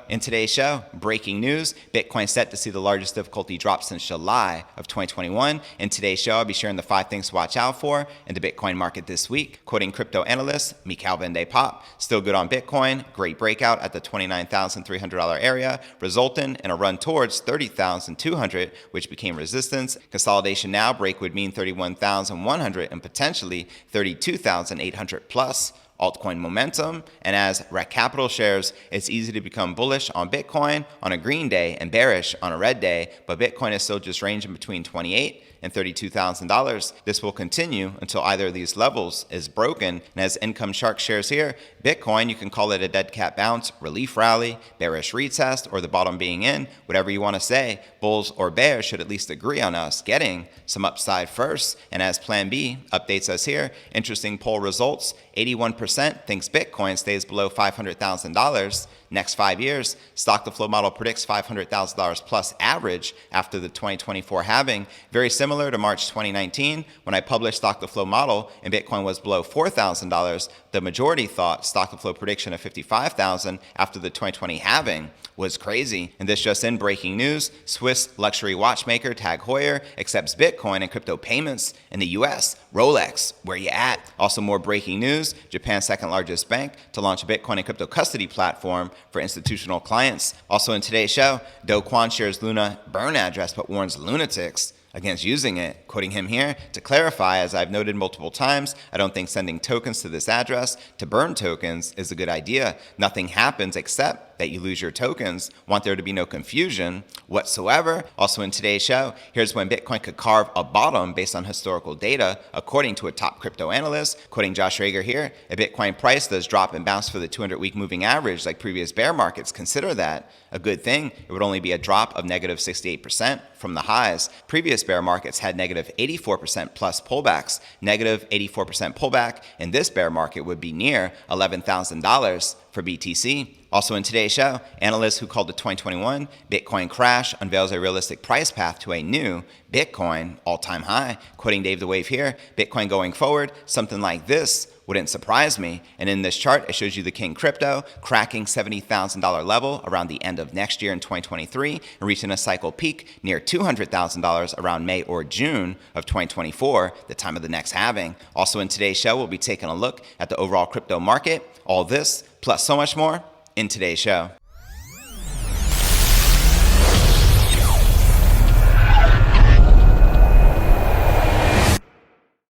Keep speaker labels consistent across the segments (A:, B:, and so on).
A: In today's show, breaking news, Bitcoin set to see the largest difficulty drop since July of 2021. In today's show, I'll be sharing the 5 things to watch out for in the Bitcoin market this week. Quoting crypto analyst Calvin Day Pop, still good on Bitcoin, great breakout at the $29,300 area, resulting in a run towards $30,200, which became resistance. Consolidation now, break would mean $31,100 and potentially $32,800 plus. Altcoin momentum, and as Rec Capital shares, it's easy to become bullish on Bitcoin on a green day and bearish on a red day, but Bitcoin is still just ranging between $28,000 and $32,000. This will continue until either of these levels is broken. And as Income Shark shares here, Bitcoin, you can call it a dead cat bounce, relief rally, bearish retest, or the bottom being in, whatever you want to say. Bulls or bears should at least agree on us getting some upside first. And as Plan B updates us here, interesting poll results, 81% thinks Bitcoin stays below $500,000 next 5 years. Stock to flow model predicts $500,000 plus average after the 2024 halving. Very similar to March 2019 when I published stock to flow model and Bitcoin was below $4,000. The majority thought stock to flow prediction of $55,000 after the 2020 halving was crazy. And this just in, breaking news, Swiss luxury watchmaker Tag Heuer accepts Bitcoin and crypto payments in the US. Rolex, where you at? Also more breaking news, Japan's second largest bank to launch a Bitcoin and crypto custody platform for institutional clients. Also in today's show, Do Kwon shares Luna burn address but warns lunatics against using it. Quoting him here, to clarify, as I've noted multiple times, I don't think sending tokens to this address to burn tokens is a good idea. Nothing happens except that you lose your tokens. Want there to be no confusion whatsoever. Also in today's show, here's when Bitcoin could carve a bottom based on historical data, according to a top crypto analyst. Quoting Josh Rager here, a Bitcoin price does drop and bounce for the 200-week moving average like previous bear markets. Consider that a good thing. It would only be a drop of negative 68% from the highs. Previous bear markets had negative 84% plus pullbacks. Negative 84% pullback in this bear market would be near $11,000 for BTC. Also in today's show, Analyst who called the 2021 Bitcoin crash unveils a realistic price path to a new Bitcoin all-time high. Quoting Dave the Wave here, Bitcoin going forward, something like this wouldn't surprise me. And in this chart, it shows you the King Crypto cracking $70,000 level around the end of next year in 2023 and reaching a cycle peak near $200,000 around May or June of 2024, the time of the next halving. Also in today's show, we'll be taking a look at the overall crypto market. All this, plus so much more, in today's show.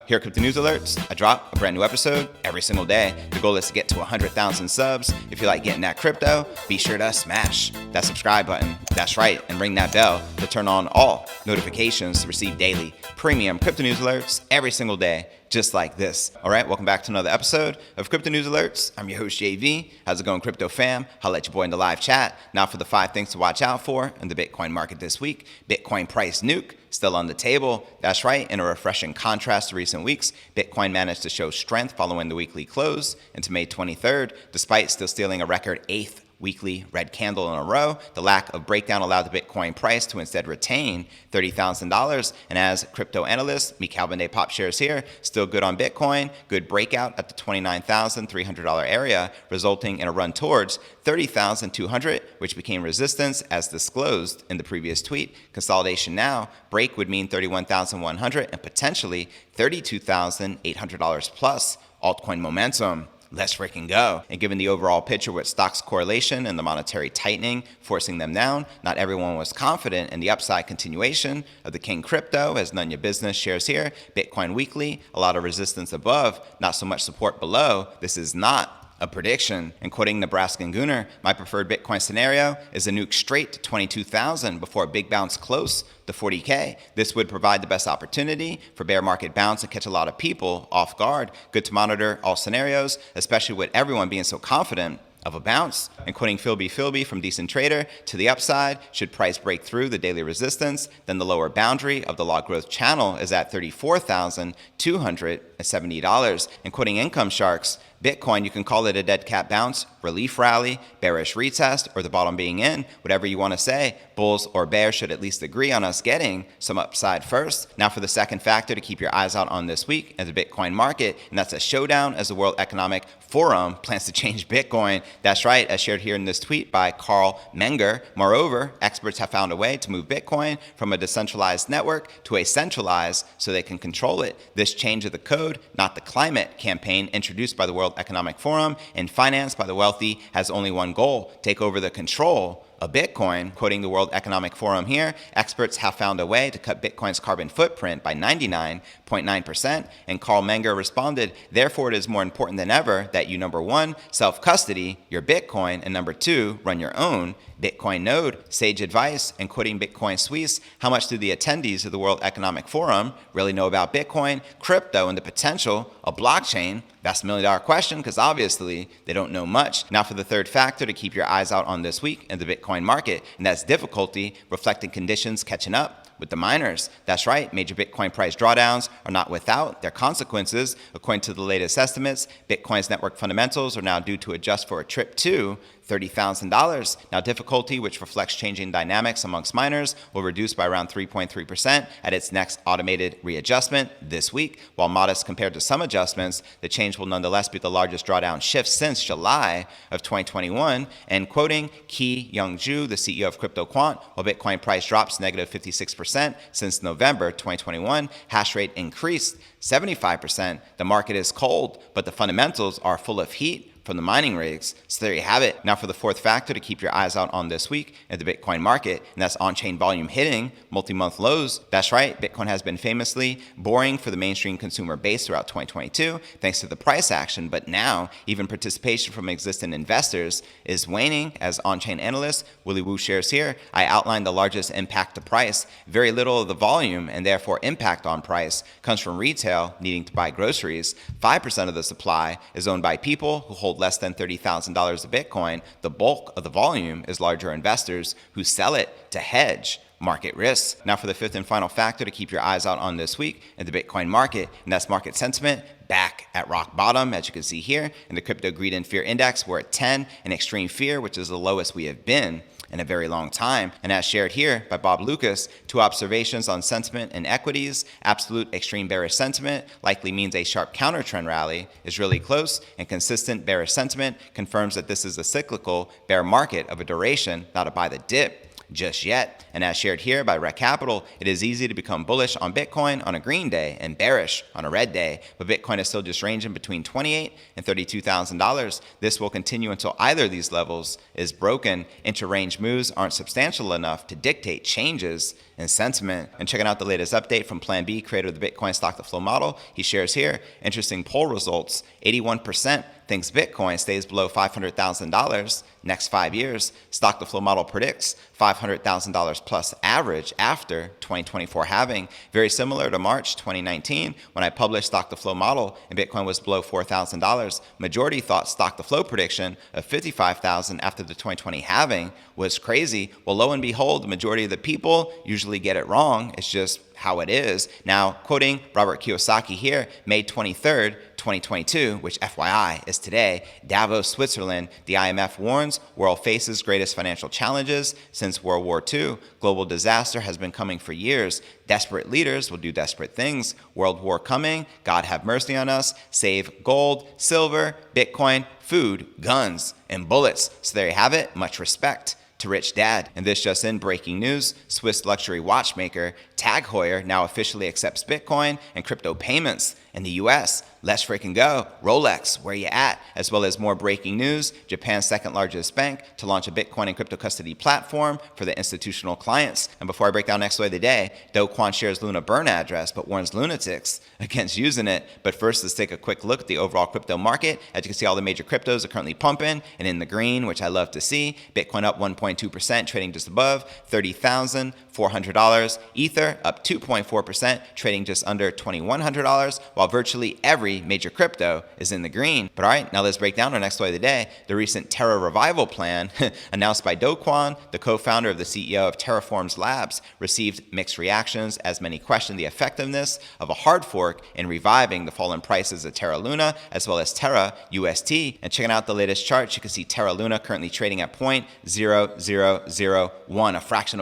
A: Here at Crypto News Alerts, I drop a brand new episode every single day. The goal is to get to 100,000 subs. If you like getting that crypto, be sure to smash that subscribe button. That's right, and ring that bell to turn on all notifications to receive daily premium Crypto News Alerts every single day, just like this. All right, welcome back to another episode of Crypto News Alerts. I'm your host, JV. How's it going, crypto fam? I'll let your boy in the live chat. Now for the 5 things to watch out for in the Bitcoin market this week. Bitcoin price nuke still on the table. That's right, in a refreshing contrast to recent weeks, Bitcoin managed to show strength following the weekly close into May 23rd, despite still stealing a record 8th weekly red candle in a row. The lack of breakdown allowed the Bitcoin price to instead retain $30,000. And as crypto analyst Calvin Day Pop shares here, still good on Bitcoin, good breakout at the $29,300 area, resulting in a run towards $30,200, which became resistance as disclosed in the previous tweet. Consolidation now, break would mean $31,100 and potentially $32,800 plus. Altcoin momentum, let's freaking go. And given the overall picture with stocks correlation and the monetary tightening forcing them down, not everyone was confident in the upside continuation of the King Crypto. As None Your Business shares here, Bitcoin weekly, a lot of resistance above, not so much support below. This is not a prediction. And quoting Nebraskan Gooner, my preferred Bitcoin scenario is a nuke straight to 22,000 before a big bounce close to 40K. This would provide the best opportunity for bear market bounce and catch a lot of people off guard. Good to monitor all scenarios, especially with everyone being so confident of a bounce. And quoting Philby from Decent Trader, to the upside, should price break through the daily resistance, then the lower boundary of the log growth channel is at $34,270. And quoting Income Sharks, Bitcoin, you can call it a dead cat bounce, relief rally, bearish retest, or the bottom being in, whatever you want to say. Bulls or bears should at least agree on us getting some upside first. Now for the second factor to keep your eyes out on this week is the Bitcoin market, and that's a showdown as the World Economic Forum plans to change Bitcoin. That's right, as shared here in this tweet by Carl Menger. Moreover, experts have found a way to move Bitcoin from a decentralized network to a centralized so they can control it. This change of the code, not the climate campaign introduced by the World Economic Forum and financed by the wealthy, has only one goal: take over the control of Bitcoin. Quoting the World Economic Forum here, experts have found a way to cut Bitcoin's carbon footprint by 99.9%, and Carl Menger responded, therefore it is more important than ever that you, number one, self-custody your Bitcoin, and number two, run your own Bitcoin node. Sage advice. And quoting Bitcoin Suisse, how much do the attendees of the World Economic Forum really know about Bitcoin, crypto, and the potential of blockchain? That's the million-dollar question, because obviously they don't know much. Now for the third factor to keep your eyes out on this week in the Bitcoin market, and that's difficulty reflecting conditions catching up with the miners. That's right, major Bitcoin price drawdowns are not without their consequences. According to the latest estimates, Bitcoin's network fundamentals are now due to adjust for a trip to $30,000. Now difficulty, which reflects changing dynamics amongst miners, will reduce by around 3.3% at its next automated readjustment this week. While modest compared to some adjustments, the change will nonetheless be the largest drawdown shift since July of 2021. And quoting Ki Young-ju, the CEO of CryptoQuant, while Bitcoin price drops negative 56% since November 2021, hash rate increased 75%. The market is cold, but the fundamentals are full of heat from the mining rigs. So there you have it. Now for the fourth factor to keep your eyes out on this week in the Bitcoin market, and that's on-chain volume hitting multi-month lows. That's right, Bitcoin has been famously boring for the mainstream consumer base throughout 2022 thanks to the price action, but now even participation from existing investors is waning. As on-chain analyst Willy Woo shares here, I outlined the largest impact to price. Very little of the volume and therefore impact on price comes from retail needing to buy groceries. 5% of the supply is owned by people who hold less than $30,000 of Bitcoin. The bulk of the volume is larger investors who sell it to hedge market risks. Now for the fifth and final factor to keep your eyes out on this week in the Bitcoin market, and that's market sentiment back at rock bottom. As you can see here in the Crypto Greed and Fear Index, we're at 10 in extreme fear, which is the lowest we have been in a very long time. And as shared here by Bob Lucas, two observations on sentiment and equities. Absolute extreme bearish sentiment likely means a sharp counter trend rally is really close, and consistent bearish sentiment confirms that this is a cyclical bear market of a duration, not a buy the dip just yet. And as shared here by Rec Capital, it is easy to become bullish on Bitcoin on a green day and bearish on a red day, but Bitcoin is still just ranging between $28,000 and $32,000. This will continue until either of these levels is broken. Inter-range moves aren't substantial enough to dictate changes in sentiment. And checking out the latest update from Plan B, creator of the Bitcoin stock-to-flow model, he shares here interesting poll results. 81% thinks Bitcoin stays below $500,000 next 5 years. Stock-to-flow model predicts $500,000 plus average after 2024 halving. Very similar to March 2019 when I published stock-to-flow model and Bitcoin was below $4,000. Majority thought stock-to-flow prediction of $55,000 after the 2020 halving was crazy. Well, lo and behold, the majority of the people usually get it wrong. It's just how it is. Now, quoting Robert Kiyosaki here, May 23rd, 2022, which FYI is today, Davos, Switzerland, the IMF warns world faces greatest financial challenges since World War II. Global disaster has been coming for years. Desperate leaders will do desperate things. World war coming. God have mercy on us. Save gold, silver, Bitcoin, food, guns, and bullets. So there you have it. Much respect to Rich Dad. And this just in, breaking news, Swiss luxury watchmaker Tag Heuer now officially accepts Bitcoin and crypto payments in the US. Let's freaking go. Rolex, where you at? As well as more breaking news, Japan's second largest bank to launch a Bitcoin and crypto custody platform for the institutional clients. And before I break down next way of the day, Do Kwon shares Luna burn address but warns lunatics against using it. But first, let's take a quick look at the overall crypto market. As you can see, all the major cryptos are currently pumping and in the green, which I love to see. Bitcoin up 1.2%, trading just above $30,400. Ether up 2.4%, trading just under $2,100, while virtually every major crypto is in the green. But all right, now let's break down our next story of the day. The recent Terra revival plan announced by Do Kwon, the co-founder of the CEO of Terraform's Labs, received mixed reactions as many questioned the effectiveness of a hard fork in reviving the fallen prices of Terra Luna as well as Terra UST. And checking out the latest charts, you can see Terra Luna currently trading at 0.0001, a fraction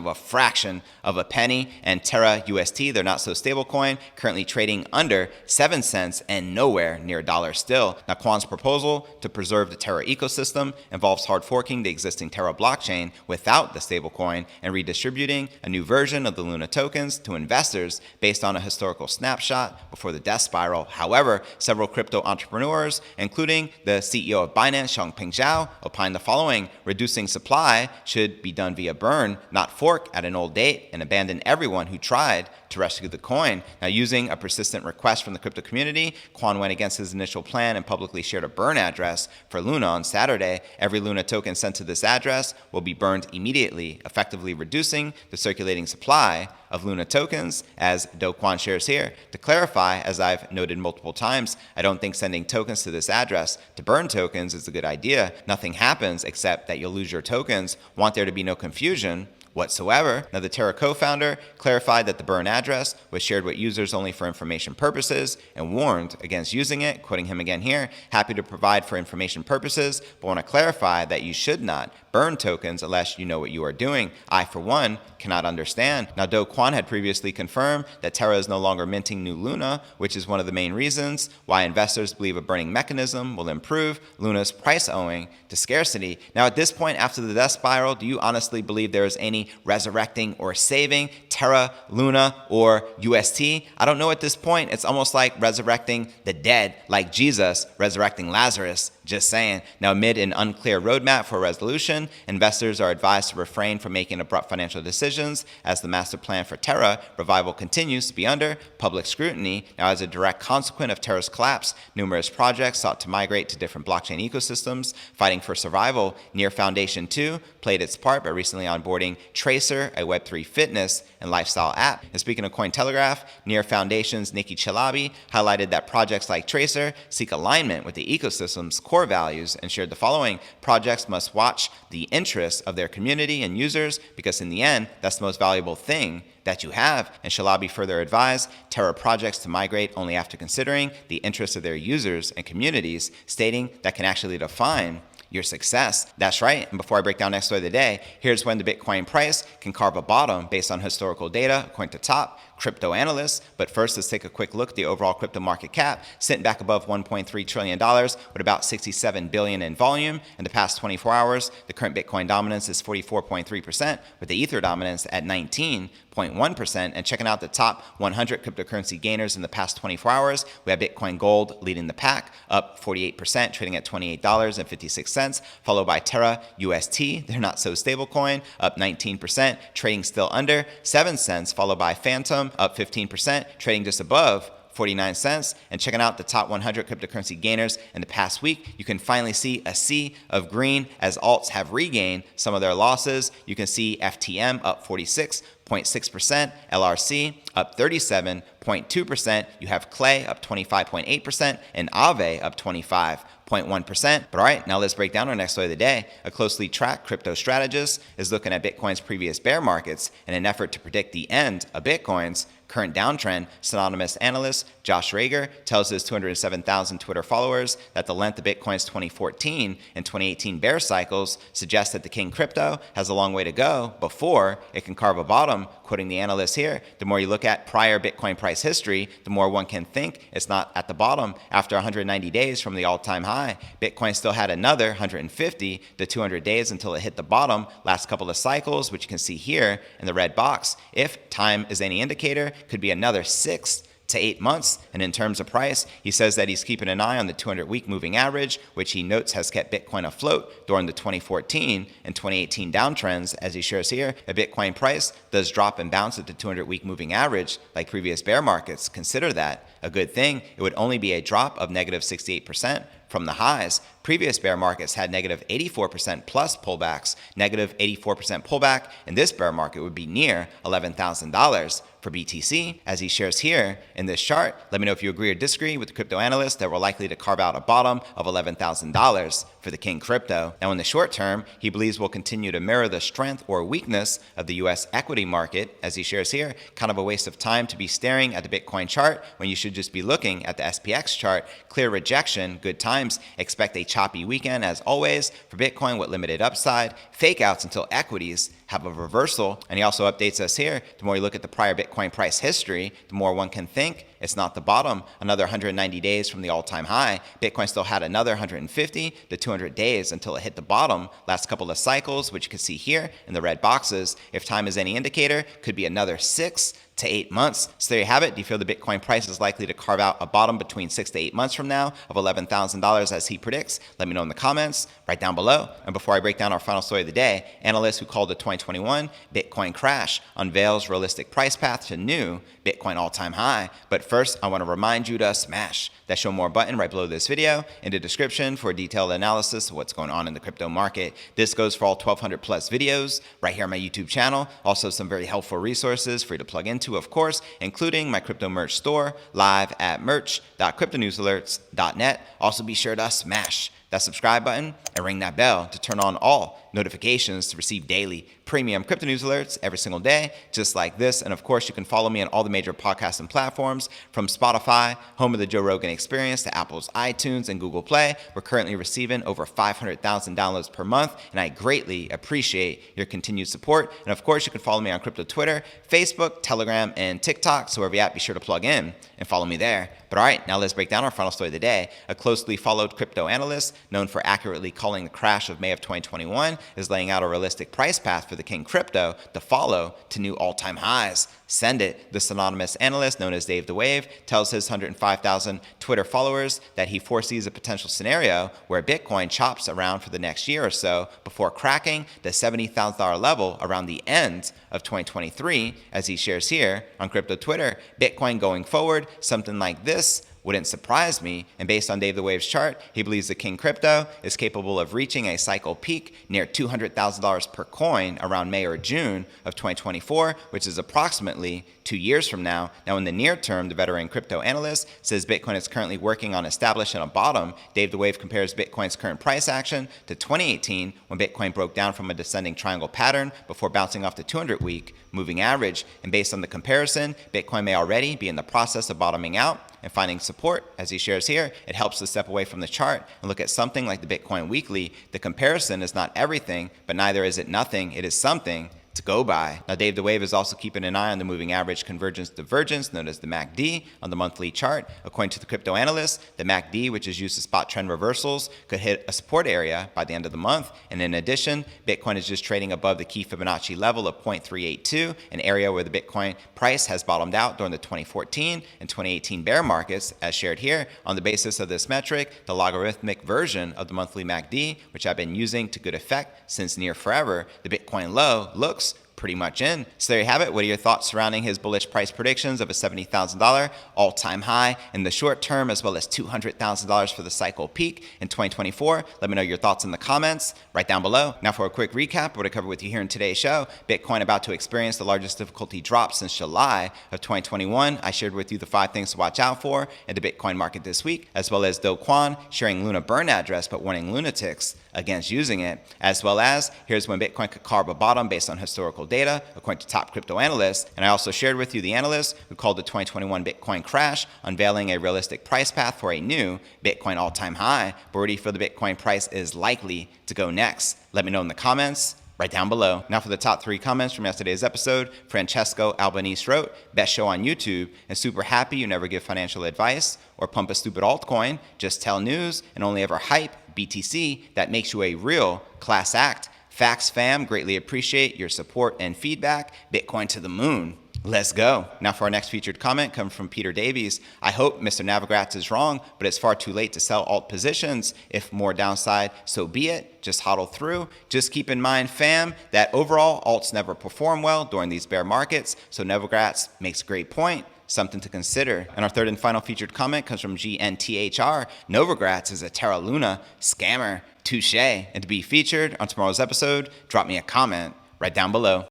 A: of a penny, and Terra UST, their not so stable coin, currently trading under 7 cents and nowhere near $1 still. Now, Kwon's proposal to preserve the Terra ecosystem involves hard forking the existing Terra blockchain without the stablecoin and redistributing a new version of the Luna tokens to investors based on a historical snapshot before the death spiral. However, several crypto entrepreneurs, including the CEO of Binance, Changpeng Zhao, opined the following: reducing supply should be done via burn, not fork at an old date, and abandon everyone who tried to rescue the coin. Now, using a persistent request from the crypto community, Kwon went against his initial plan and publicly shared a burn address for Luna on Saturday. Every Luna token sent to this address will be burned immediately, effectively reducing the circulating supply of Luna tokens, as Do Kwon shares here. To clarify, as I've noted multiple times, I don't think sending tokens to this address to burn tokens is a good idea. Nothing happens except that you'll lose your tokens. Want there to be no confusion whatsoever. Now, the Terra co-founder clarified that the burn address was shared with users only for information purposes and warned against using it, quoting him again here: happy to provide for information purposes, but want to clarify that you should not burn tokens unless you know what you are doing. I, for one, cannot understand. Now, Do Kwon had previously confirmed that Terra is no longer minting new Luna, which is one of the main reasons why investors believe a burning mechanism will improve Luna's price owing to scarcity. Now, at this point, after the death spiral, do you honestly believe there is any resurrecting or saving Terra, Luna, or UST? I don't know at this point. It's almost like resurrecting the dead, like Jesus resurrecting Lazarus. Just saying. Now, amid an unclear roadmap for resolution, investors are advised to refrain from making abrupt financial decisions as the master plan for Terra revival continues to be under public scrutiny. Now, as a direct consequence of Terra's collapse, numerous projects sought to migrate to different blockchain ecosystems, fighting for survival. Near Foundation 2 played its part by recently onboarding Tracer, a Web3 fitness and lifestyle app. And speaking of Cointelegraph, Near Foundation's Nikki Chalabi highlighted that projects like Tracer seek alignment with the ecosystem's core values and shared the following: projects must watch the interests of their community and users because in the end, that's the most valuable thing that you have. And Shalabi further advised Terra projects to migrate only after considering the interests of their users and communities, stating that can actually define your success. That's right. And before I break down next story of the day, here's when the Bitcoin price can carve a bottom based on historical data, according to top crypto analysts. But first, let's take a quick look at the overall crypto market cap, sitting back above $1.3 trillion with about $67 billion in volume. In the past 24 hours, the current Bitcoin dominance is 44.3%, with the Ether dominance at 19.1%. And checking out the top 100 cryptocurrency gainers in the past 24 hours, we have Bitcoin Gold leading the pack, up 48%, trading at $28.56, followed by Terra UST, their not so stable coin, up 19%, trading still under 7 cents, followed by Phantom, up 15%, trading just above 49 cents. And checking out the top 100 cryptocurrency gainers in the past week, you can finally see a sea of green as alts have regained some of their losses. You can see FTM up 46.6%, LRC up 37.2%. You have Clay up 25.8%, and Aave up 25.1%. But all right, now let's break down our next story of the day. A closely tracked crypto strategist is looking at Bitcoin's previous bear markets in an effort to predict the end of Bitcoin's current downtrend. Synonymous analyst Josh Rager tells his 207,000 Twitter followers that the length of Bitcoin's 2014 and 2018 bear cycles suggests that the king crypto has a long way to go before it can carve a bottom. Quoting the analyst here, the more you look at prior Bitcoin price history, the more one can think it's not at the bottom. After 190 days from the all-time high, Bitcoin still had another 150 to 200 days until it hit the bottom. Last couple of cycles, which you can see here in the red box. If time is any indicator, could be another 6 to 8 months. And in terms of price, he says that he's keeping an eye on the 200-week moving average, which he notes has kept Bitcoin afloat during the 2014 and 2018 downtrends. As he shares here, a Bitcoin price does drop and bounce at the 200-week moving average like previous bear markets. Consider that a good thing. It would only be a drop of negative 68% from the highs. Previous bear markets had negative 84% plus pullbacks. Negative 84% pullback in this bear market would be near $11,000 for BTC, as he shares here in this chart. Let me know if you agree or disagree with the crypto analyst that we're likely to carve out a bottom of $11,000 for the King crypto. Now, in the short term, he believes we'll continue to mirror the strength or weakness of the US equity market, as he shares here. Kind of a waste of time to be staring at the Bitcoin chart when you should just be looking at the SPX chart. Clear rejection, good times. Expect a choppy weekend, as always, for Bitcoin with limited upside. Fake outs until equities have a reversal. And he also updates us here. The more you look at the prior Bitcoin price history, the more one can think it's not the bottom. Another 190 days from the all-time high. Bitcoin still had another 150 to 200 days until it hit the bottom. Last couple of cycles, which you can see here in the red boxes. If time is any indicator, could be another 6 to 8 months. So there you have it. Do you feel the Bitcoin price is likely to carve out a bottom between 6 to 8 months from now of $11,000 as he predicts? Let me know in the comments right down below. And before I break down our final story of the day, analysts who called the 2021 Bitcoin crash unveils realistic price path to new Bitcoin all-time high. But first, I want to remind you to smash that show more button right below this video in the description for a detailed analysis of what's going on in the crypto market. This goes for all 1,200 plus videos right here on my YouTube channel. Also, some very helpful resources for you to plug into, of course, including my crypto merch store live at merch.cryptonewsalerts.net. Also, be sure to smash that subscribe button and ring that bell to turn on all notifications to receive daily premium crypto news alerts every single day, just like this. And of course, you can follow me on all the major podcasting platforms, from Spotify, home of the Joe Rogan Experience, to Apple's iTunes and Google Play. We're currently receiving over 500,000 downloads per month, and I greatly appreciate your continued support. And of course, you can follow me on crypto Twitter, Facebook, Telegram, and TikTok. So wherever you're at, be sure to plug in and follow me there. But all right, now let's break down our final story of the day. A closely followed crypto analyst, known for accurately calling the crash of May of 2021, is laying out a realistic price path for the King crypto to follow to new all-time highs. Send it. This anonymous analyst, known as Dave the Wave, tells his 105,000 Twitter followers that he foresees a potential scenario where Bitcoin chops around for the next year or so before cracking the $70,000 level around the end of 2023, as he shares here on crypto Twitter. Bitcoin going forward, something like this wouldn't surprise me. And based on Dave the Wave's chart, he believes the King crypto is capable of reaching a cycle peak near $200,000 per coin around May or June of 2024, which is approximately 2 years from now. Now, in the near term, the veteran crypto analyst says Bitcoin is currently working on establishing a bottom. Dave the Wave compares Bitcoin's current price action to 2018, when Bitcoin broke down from a descending triangle pattern before bouncing off the 200-week moving average. And based on the comparison, Bitcoin may already be in the process of bottoming out and finding support. As he shares here, it helps to step away from the chart and look at something like the Bitcoin weekly. The comparison is not everything, but neither is it nothing. It is something to go by. Now, Dave the Wave is also keeping an eye on the moving average convergence divergence, known as the MACD, on the monthly chart. According to the crypto analyst, the MACD, which is used to spot trend reversals, could hit a support area by the end of the month. And in addition, Bitcoin is just trading above the key Fibonacci level of 0.382, an area where the Bitcoin price has bottomed out during the 2014 and 2018 bear markets, as shared here. On the basis of this metric, the logarithmic version of the monthly MACD, which I've been using to good effect since near forever, the Bitcoin low looks pretty much in. So there you have it. What are your thoughts surrounding his bullish price predictions of a $70,000 all-time high in the short term, as well as $200,000 for the cycle peak in 2024? Let me know your thoughts in the comments right down below. Now, for a quick recap of what I covered with you here in today's show: Bitcoin about to experience the largest difficulty drop since July of 2021. I shared with you the 5 things to watch out for in the Bitcoin market this week, as well as Do Kwon sharing Luna burn address but warning lunatics against using it, as well as here's when Bitcoin could carve a bottom based on historical data, according to top crypto analysts. And I also shared with you the analyst who called the 2021 Bitcoin crash, unveiling a realistic price path for a new Bitcoin all-time high. But where do you feel the Bitcoin price is likely to go next? Let me know in the comments right down below. Now for the top 3 comments from yesterday's episode. Francesco Albanese wrote, "Best show on YouTube, and super happy you never give financial advice or pump a stupid altcoin. Just tell news and only ever hype BTC. That makes you a real class act. Facts fam, greatly appreciate your support and feedback. Bitcoin to the moon. Let's go." Now for our next featured comment, come from Peter Davies. "I hope Mr. Navigratz is wrong, but it's far too late to sell alt positions. If more downside, so be it. Just hodl through. Just keep in mind, fam, that overall alts never perform well during these bear markets. So Navigratz makes a great point. Something to consider." And our third and final featured comment comes from GNTHR. "Novogratz is a Terra Luna scammer. Touche." And to be featured on tomorrow's episode, drop me a comment right down below.